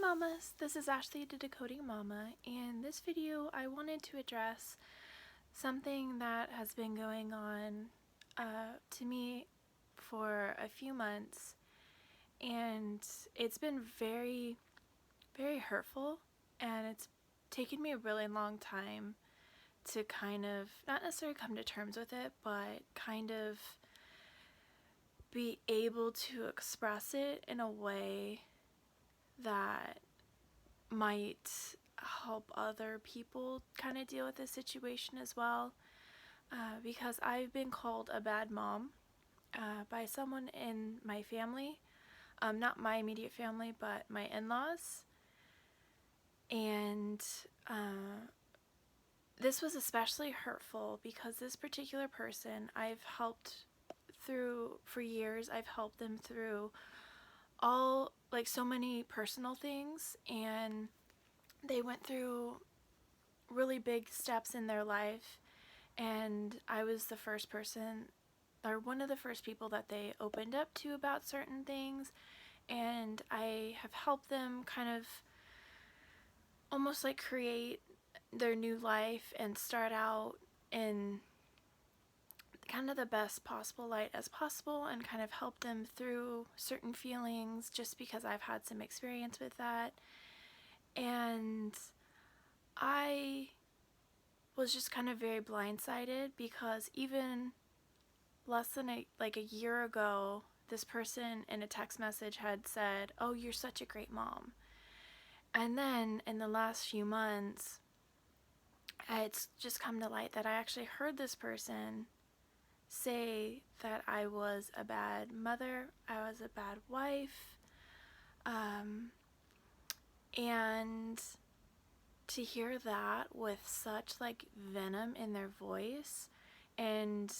Mamas, this is Ashley the Decoding Mama, and this video I wanted to address something that has been going on to me for a few months, and it's been very, very hurtful, and it's taken me a really long time to kind of, not necessarily come to terms with it, but kind of be able to express it in a way that might help other people kind of deal with this situation as well, because I've been called a bad mom by someone in my family, not my immediate family, but my in-laws, and this was especially hurtful because this particular person I've helped through for years. I've helped them through all, like, so many personal things, and they went through really big steps in their life, and I was the first person, or one of the first people that they opened up to about certain things, and I have helped them kind of almost like create their new life and start out in kind of the best possible light as possible, and kind of help them through certain feelings just because I've had some experience with that. And I was just kind of very blindsided because even less than a year ago, this person in a text message had said, "Oh, you're such a great mom." And then in the last few months, it's just come to light that I actually heard this person say that I was a bad mother, I was a bad wife, and to hear that with such like venom in their voice, and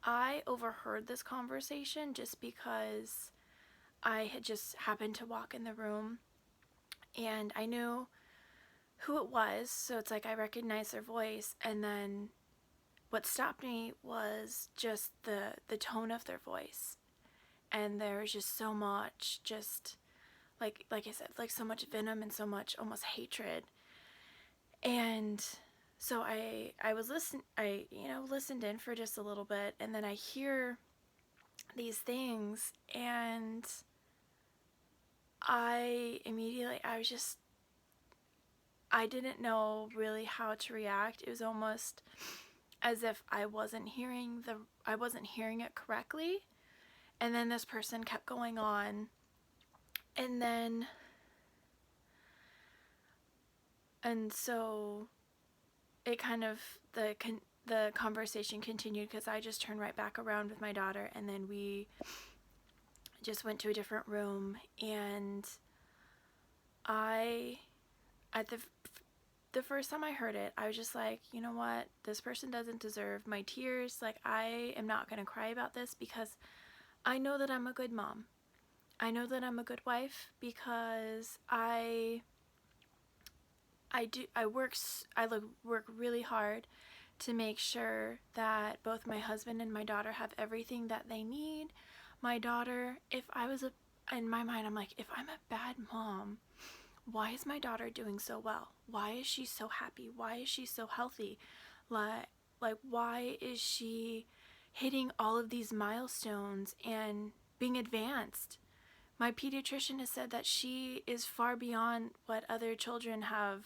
I overheard this conversation just because I had just happened to walk in the room and I knew who it was, so it's like I recognized their voice, and then what stopped me was just the tone of their voice, and there was just so much, just like I said, like so much venom and so much almost hatred. And so I listened in for just a little bit, and then I hear these things, and I didn't know really how to react. It was almost as if I wasn't hearing it correctly. And then this person kept going on, and so it kind of, the conversation continued because I just turned right back around with my daughter, and then we just went to a different room, and at the first time I heard it, I was just like, you know what, this person doesn't deserve my tears. Like, I am not going to cry about this because I know that I'm a good mom. I know that I'm a good wife because I work really hard to make sure that both my husband and my daughter have everything that they need. My daughter, in my mind, I'm like, if I'm a bad mom, why is my daughter doing so well? Why is she so happy? Why is she so healthy? Like why is she hitting all of these milestones and being advanced? My pediatrician has said that she is far beyond what other children have,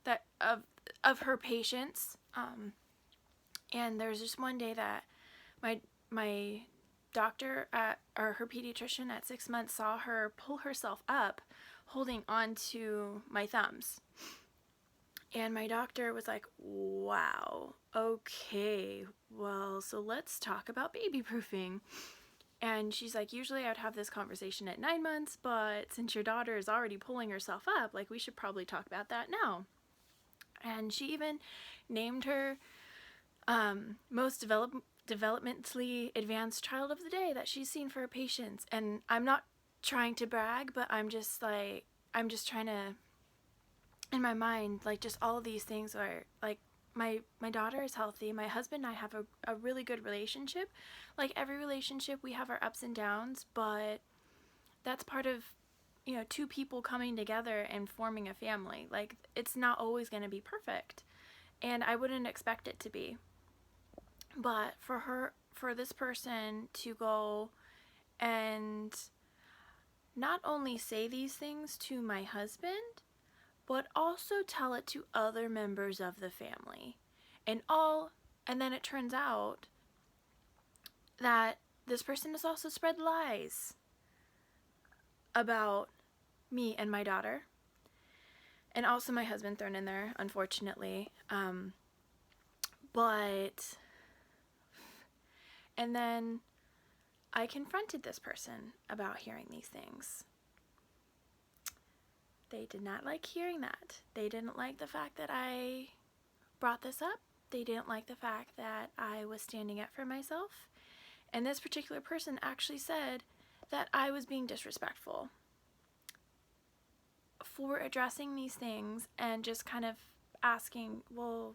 that of her patients. And there's just one day that my doctor or her pediatrician at 6 months saw her pull herself up holding on to my thumbs. And my doctor was like, wow, okay, well, so let's talk about baby proofing. And she's like, usually I would have this conversation at 9 months, but since your daughter is already pulling herself up, like, we should probably talk about that now. And she even named her most developmentally advanced child of the day that she's seen for her patients. And I'm not trying to brag, but I'm just trying to, in my mind, like, just all of these things are like, my daughter is healthy, my husband and I have a really good relationship. Like every relationship, we have our ups and downs, but that's part of two people coming together and forming a family. Like, it's not always going to be perfect, and I wouldn't expect it to be. But for this person to go and not only say these things to my husband, but also tell it to other members of the family. And then it turns out that this person has also spread lies about me and my daughter. And also my husband thrown in there, unfortunately. And then I confronted this person about hearing these things. They did not like hearing that. They didn't like the fact that I brought this up. They didn't like the fact that I was standing up for myself. And this particular person actually said that I was being disrespectful for addressing these things and just kind of asking, well,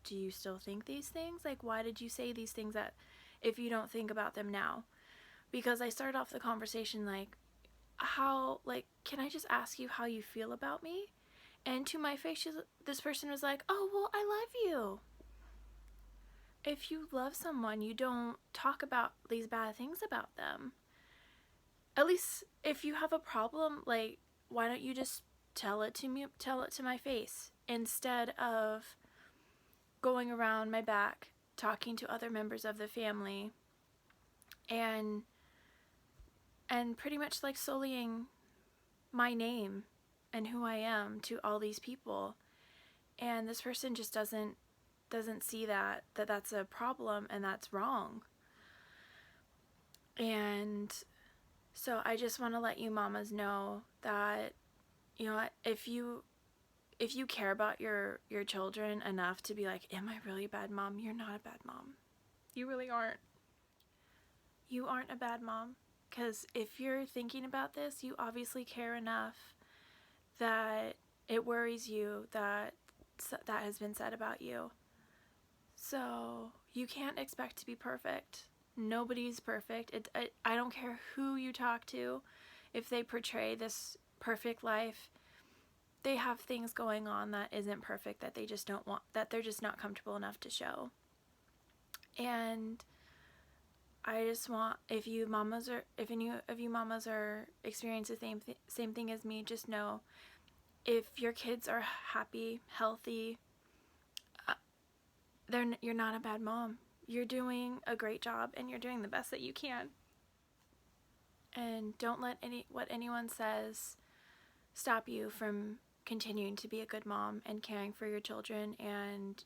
do you still think these things? Like, why did you say these things that if you don't think about them now? Because I started off the conversation like, can I just ask you how you feel about me? And to my face, this person was like, oh, well, I love you. If you love someone, you don't talk about these bad things about them. At least if you have a problem, like, why don't you just tell it to my face instead of going around my back, talking to other members of the family, and pretty much like sullying my name and who I am to all these people. And this person just doesn't see that that's a problem and that's wrong. And so I just want to let you mamas know that, if you care about your children enough to be like, am I really a bad mom? You're not a bad mom. You really aren't. You aren't a bad mom. Because if you're thinking about this, you obviously care enough that it worries you that has been said about you. So you can't expect to be perfect. Nobody's perfect. I don't care who you talk to. If they portray this perfect life, they have things going on that isn't perfect, that they just don't want, that they're just not comfortable enough to show. And I just want, if any of you mamas are experiencing the same thing as me, just know, if your kids are happy, healthy, you're not a bad mom. You're doing a great job and you're doing the best that you can. And don't let what anyone says stop you from continuing to be a good mom and caring for your children and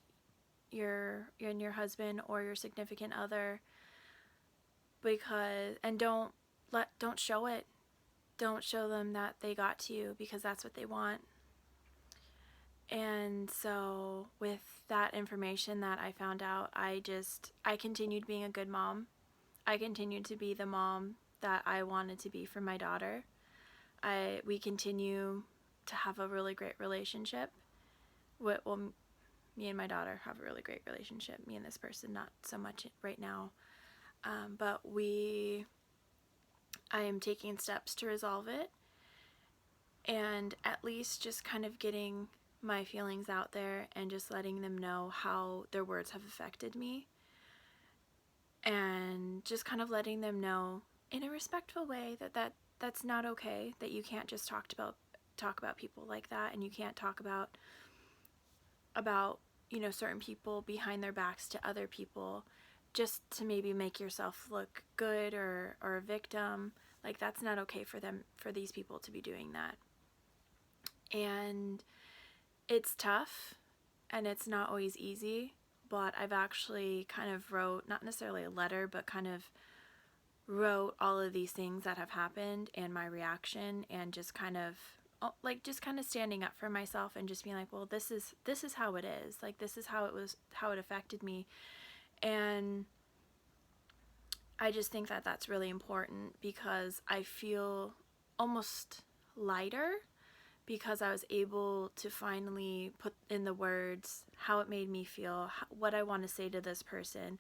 your husband or your significant other. Don't show it. Don't show them that they got to you, because that's what they want. And so with that information that I found out, I continued being a good mom. I continued to be the mom that I wanted to be for my daughter. We continue to have a really great relationship. Me and my daughter have a really great relationship. Me and this person, not so much right now. But I am taking steps to resolve it, and at least just kind of getting my feelings out there and just letting them know how their words have affected me, and just kind of letting them know in a respectful way that's not okay, that you can't just talk about people like that, and you can't talk about certain people behind their backs to other people just to maybe make yourself look good or a victim. Like, that's not okay for these people to be doing that. And it's tough and it's not always easy, but I've actually kind of wrote, not necessarily a letter, but kind of wrote all of these things that have happened and my reaction, and just kind of standing up for myself and just being like, well, this is how it is. Like, this is how it affected me. And I just think that that's really important, because I feel almost lighter because I was able to finally put in the words how it made me feel, what I want to say to this person.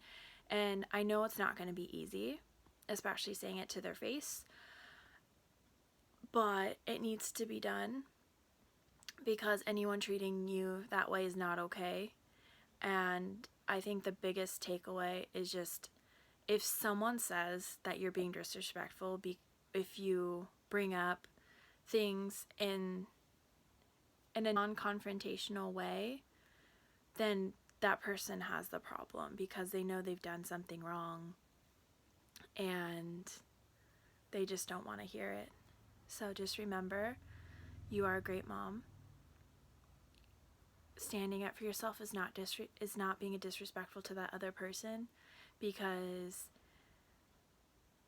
And I know it's not going to be easy, especially saying it to their face. but it needs to be done because anyone treating you that way is not okay. And I think the biggest takeaway is just, if someone says that you're being disrespectful, if you bring up things in a non-confrontational way, then that person has the problem because they know they've done something wrong and they just don't want to hear it. So just remember, you are a great mom. Standing up for yourself is not being disrespectful to that other person, because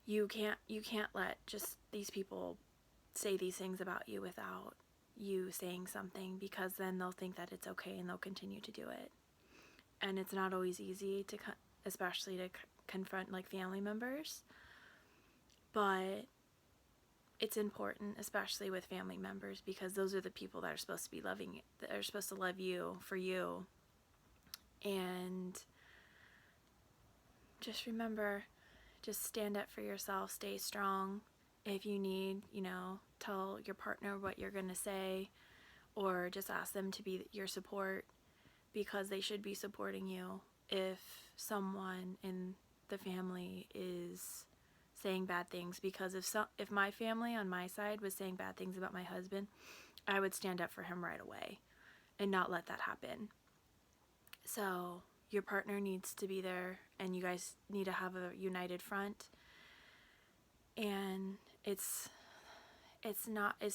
you can't let just these people say these things about you without you saying something, because then they'll think that it's okay and they'll continue to do it. And it's not always easy to, especially to confront like family members, but it's important, especially with family members, because those are the people that are supposed to be loving, that are supposed to love you for you. And just remember, just stand up for yourself, stay strong. If you need, tell your partner what you're going to say, or just ask them to be your support, because they should be supporting you. If someone in the family is saying bad things, because if my family on my side was saying bad things about my husband, I would stand up for him right away and not let that happen. So your partner needs to be there, and you guys need to have a united front. And it's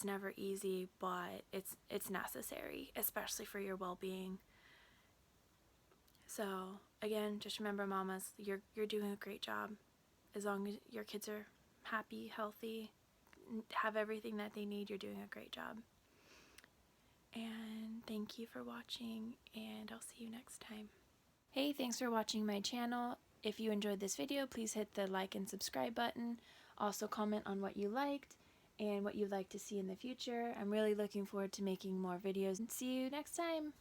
never easy, but it's necessary, especially for your well-being. So again, just remember, mamas, you're doing a great job. As long as your kids are happy, healthy, have everything that they need, you're doing a great job. And thank you for watching, and I'll see you next time. Hey, thanks for watching my channel. If you enjoyed this video, please hit the like and subscribe button. Also comment on what you liked and what you'd like to see in the future. I'm really looking forward to making more videos, and see you next time.